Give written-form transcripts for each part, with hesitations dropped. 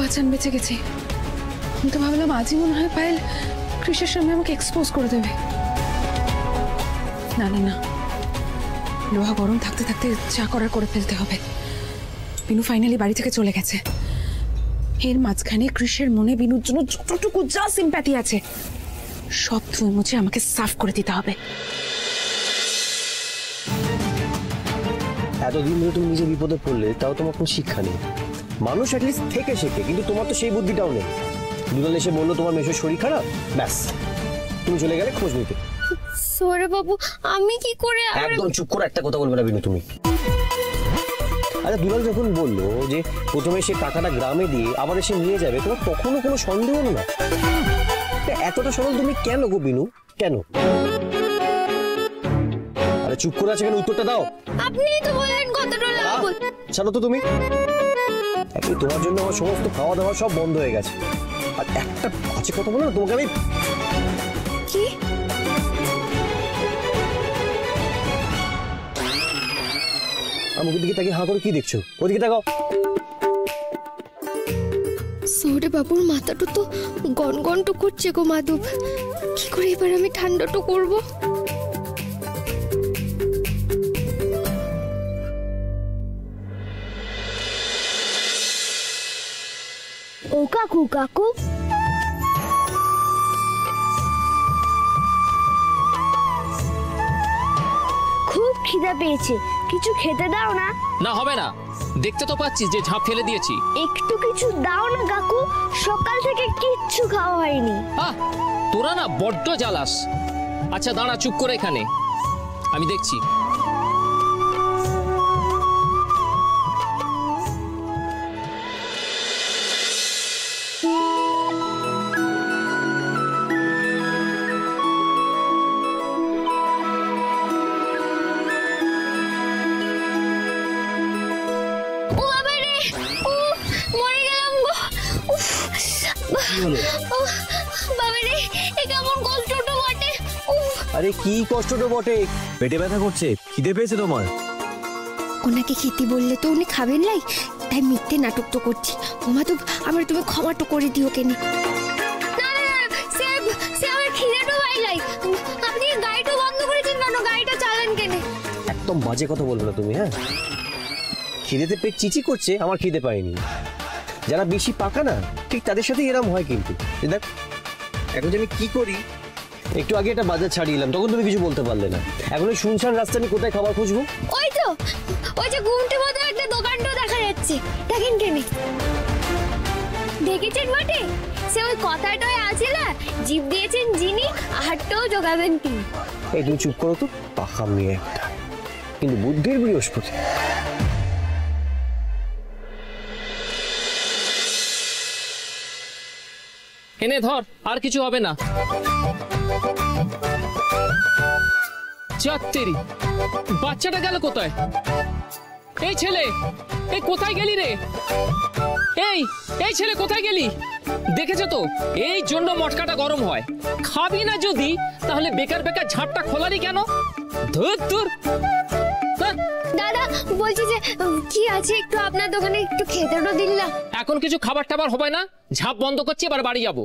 বাঁচান বেঁচে গেছি। আমি তো ভাবলাম আজই মনে হয় পায়েল কৃষের সামনে আমাকে এক্সপোজ করে দেবে। না না না, লোহা গরম থাকতে থাকতে যা করার করে ফেলতে হবে। বিনু ফাইনালি বাড়ি থেকে চলে গেছে। এর মাঝখানে কৃষের মনে বিনুর জন্য যতটুকু যা সিম্প্যাথি আছে সব ধুয়ে মুছে আমাকে সাফ করে দিতে হবে। এতদিন ধরে তুমি নিজে বিপদে পড়লে, তাও তোমার কোনো শিক্ষা নেই। মানুষ অ্যাটলিস্ট থেকে শেখে, কিন্তু তোমার তো সেই বুদ্ধিটাও নেই। দুলাল এসে বললো তোমার মেয়ের শরীর খারাপ, ব্যাস তুমি চলে গেলে খোঁজ নিতে। সরে বাবু, আমি কি করে? একদম চুপ করে, একটা কথা বলবে না বিনু তুমি। আচ্ছা, দুলাল যখন বললো যে প্রথমে সে টাকাটা গ্রামে দিয়ে আবার এসে নিয়ে যাবে, তোমার কখনো কোনো সন্দেহ হলো না? এতটা সরল তুমি কেন গো বিনু, কেন? আরে চুপ করে আছে কেন, উত্তরটা দাও। আপনিই তো বললেন কতটা লাভ। জানো তো তুমি, তোমার জন্য আমার সমস্ত খাওয়া দাওয়া সব বন্ধ হয়ে গেছে। আর একটা বাজে কথা বলো না তোমাকে আমি। কি? আমাকে দিকে তাকিয়ে হাঁ করে কি দেখছো? ওদিকে তাকাও। সৌরে বাবুর মাথাটা তো গনগনটো করছে গো মাধব। কি করে এবার আমি ঠান্ডাটা করব? ও কাকু, কাকু খুব খিদে পেয়েছে, কিছু খেতে দাও না। না হবে না, দেখতে তো পাচ্ছিস যে ঝাঁপ ফেলে দিয়েছি। একটু কিছু দাও না কাকু, সকাল থেকে কিচ্ছু খাওয়া হয়নি। তোরা না বড্ড জ্বালাস। আচ্ছা দাঁড়া চুপ করে এখানে, আমি দেখছি। আরে কি কষ্টটা বটে, পেটে ব্যথা করছে, খিদে পেয়েছে তোমার? ওনাকে খেতে বললে তো উনি খাবেন নাই, তাই মিথ্যে নাটক তো করছি। ও মাধব, আমার তুমি ক্ষমা তো করে দিও কেন? না না না, সে আমার খিদেটা পাই নাই। আপনি গাড়িটা বন্ধ করেছেন কেন? গাড়িটা চালান কেন? একদম বাজে কথা বলবে না তুমি। হ্যাঁ, খিদেতে পেট চিচি করছে, আমার খিদে পায়নি। যারা বেশি পাকা না, ঠিক তাদের সাথে এরম হয়। কিন্তু দেখ এখন যে আমি কি করি, একটু আগে একটা বাজার ছাড়িয়ে এলাম, তখন তুমি কিছু বলতে পারলে না। এখন ওই শুনশান রাস্তা আমি কোথায় খাবার খুঁজবো? ওই তো, ওই যে গুমটি মতো একটা দোকানটাও দেখা যাচ্ছে, দেখেন কেন? দেখেছেন বটে, সে ওই কথাটাই আছে না, জিভ দিয়েছেন যিনি আহারটাও জোগাবেন তিনি। এই তুমি চুপ করো তো, পাখা মেয়ে একটা, কিন্তু বুদ্ধির বৃহস্পতি। এনে ধর, আর কিছু হবে না। চাত্তেরি, বাচ্চাটা গেল কোথায়? এই ছেলে, এই কোথায় গেলি রে? এই ছেলে কোথায় গেলি? দেখেছো তো, এই জন্য মটকাটা গরম হয়। খাবি না যদি, তাহলে বেকার বেকার ঝাঁপটা খোলারি কেন? ধুর ধুর। দাদা বলছি যে কি আছে, একটু আপনার দোকানে একটু খেতেও দিন না। এখন কিছু খাবার টাবার হবে না, ঝাঁপ বন্ধ করছি, এবার বাড়ি যাবো।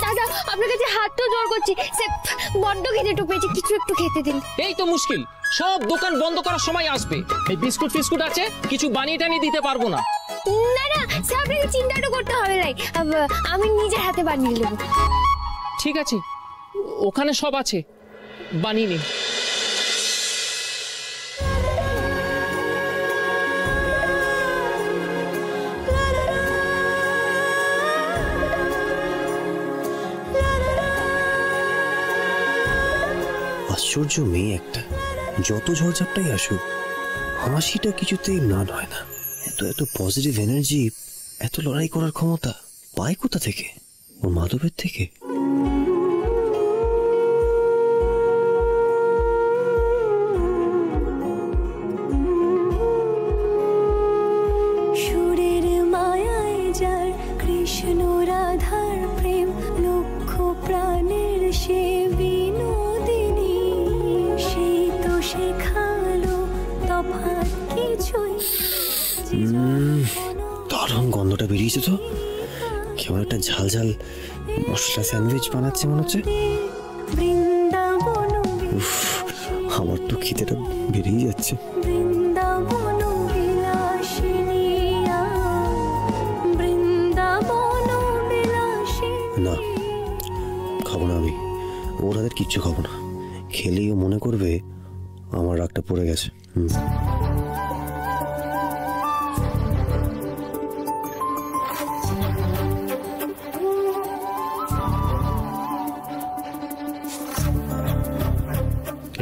দাদা আপনার কাছে হাত তো জোর করছি, সে বড্ড খেতে টুপেছে, কিছু একটু খেতে দিন। এই তো মুশকিল, সব দোকান বন্ধ করার সময় আসবে। এই বিস্কুট ফিস্কুট আছে, কিছু বানিয়ে টানিয়ে দিতে পারবো না। না না, সে আপনাকে চিন্তাটা করতে হবে না, আমি নিজের হাতে বানিয়ে নেবো। ঠিক আছে, ওখানে সব আছে, বানিয়ে নে। আশ্চর্য মেয়ে একটা, যত ঝড়ঝাপটাই আসুক হাসিটা কিছুতেই ম্লান হয় না। এত এত পজিটিভ এনার্জি, এত লড়াই করার ক্ষমতা পায় কোথা থেকে? ও মাধবের থেকে? সুরের মায়ায় যার কৃষ্ণ রাধার প্রেম, লক্ষ প্রাণের সে বিনোদিনী, সেই তো শেখালো তফাৎ কিছুই। দারুণ গন্ধটা বেরিয়েছে তো, কেমন একটা ঝাল ঝাল মশলা স্যান্ডউইচ বানাচ্ছে মনে হচ্ছে। বৃন্দাবন উফ, আমার তো খিদেটা বেড়েই যাচ্ছে। বৃন্দাবন বিলাসিনী বৃন্দাবন বিলাসিনী। না, খাবো না আমি। ওর হাতের কিচ্ছু খাবো না। খেলেই ও মনে করবে আমার রাগটা পড়ে গেছে।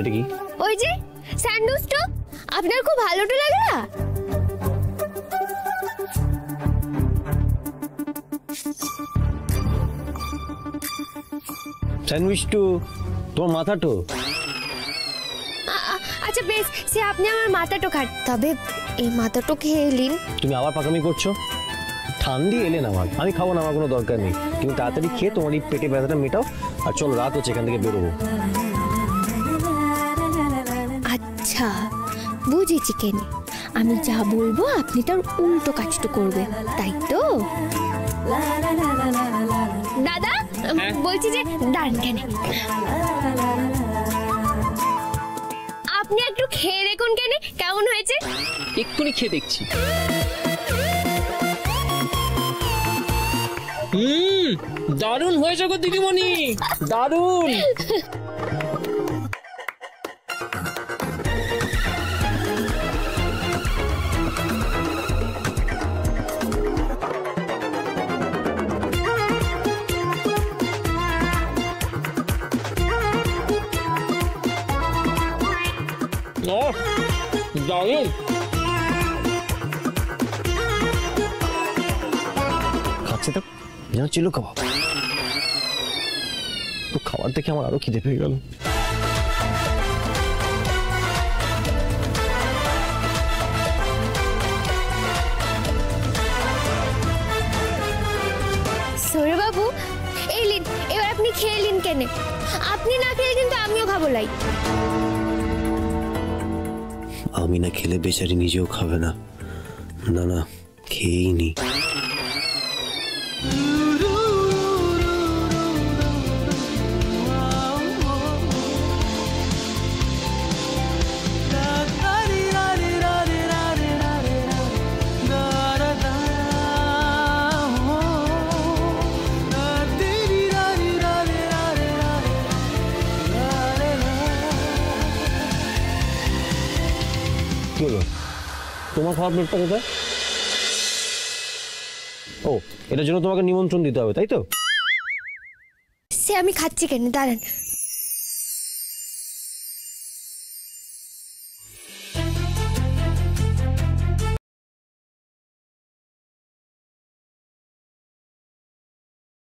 এটা কি? ওই যে স্যান্ডউইচটা আপনার খুব ভালোটা লাগে না? স্যান্ডউইচ টু তোমার মাথা তো। আচ্ছা বেশ, সে আপনি আমার মাথাটা খান, তবে এই মাথাটা খেয়ে নিন। তুমি আবার পাকামি করছো? ঠান্ডি এলেন আমার, আমি খাবো না, আমার কোনো দরকার নেই। তুমি তাড়াতাড়ি খেয়ে তোমার এই পেটে ব্যথাটা মেটাও, আর চলো রাত হচ্ছে, এখান থেকে বেরোবো। আচ্ছা বুঝেছি কেন, আমি যা বলবো আপনি তার উল্টো কাজটা করবেন, তাই তো? দাদা বলছি যে দাঁড়ান কেন, আপনি একটু খেয়ে দেখুন কেন কেমন হয়েছে। এক্ষুনি খেয়ে দেখছি। দারুণ হয়েছে গো দিদিমণি, দারুণ। দারুণ। খাচ্ছে তো যেন চিলো কাবাব। তো খাবার দেখে আমার আরো খিদে পেয়ে গেল। সৌরবাবু এই লিন, এবার আপনি খেয়ে নিন কেন, আপনি না খেলে কিন্তু আমিও খাবো লাই। আমি না খেলে বেচারি নিজেও খাবে না। না না, খেয়েই নি। তোমার খাওয়ার প্লেটটা কোথায়? ও, এটার জন্য তোমাকে নিমন্ত্রণ দিতে হবে, তাই তো? সে আমি খাচ্ছি কেন, দাঁড়ান।